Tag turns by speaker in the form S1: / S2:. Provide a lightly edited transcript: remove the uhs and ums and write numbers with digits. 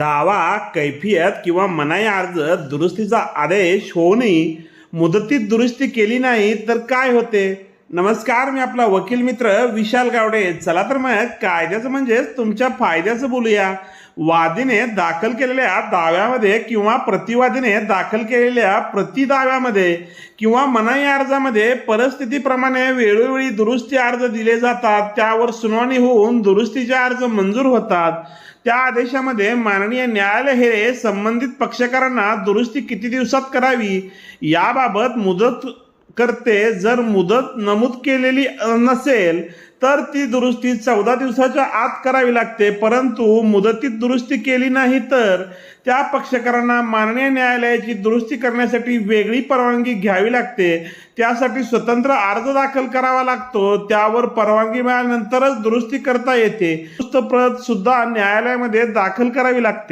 S1: दावा, कैफियत किंवा मनाई अर्ज दुरुस्तीचा आदेश होऊनही मुदतीत दुरुस्ती केली नाही तर काय होते? नमस्कार, मी आपला वकील मित्र विशाल गावडे. चला तर मग कायद्याचं म्हणजेच तुमच्या फायद्याचं बोलूया. वादीने दाखल केलेल्या दाव्यामध्ये किंवा प्रतिवादीने दाखल केलेल्या प्रतिदाव्यामध्ये किंवा मनाई अर्जामध्ये परिस्थितीप्रमाणे वेळोवेळी दुरुस्ती अर्ज दिले जातात. त्यावर सुनावणी होऊन दुरुस्तीचे अर्ज मंजूर होतात. त्या आदेशामध्ये माननीय न्यायालय हे संबंधित पक्षकारांना दुरुस्ती किती दिवसात करावी याबाबत मुदत करते. जर मुदत नमूद केलेली नसेल तर ती दुरुस्ती 14 दिवसाच्या आत करावी लागते. परंतु मुदतीत दुरुस्ती केली नाही तर त्या पक्षकारांना माननीय न्यायालयाची दुरुस्ती करण्यासाठी वेगळी परवानगी घ्यावी लागते. त्यासाठी स्वतंत्र अर्ज दाखल करावा लागतो. त्यावर परवानगी मिळाल्यानंतरच दुरुस्ती करता येते. दुरुस्त प्रत सुद्धा न्यायालयामध्ये दाखल करावी लागते.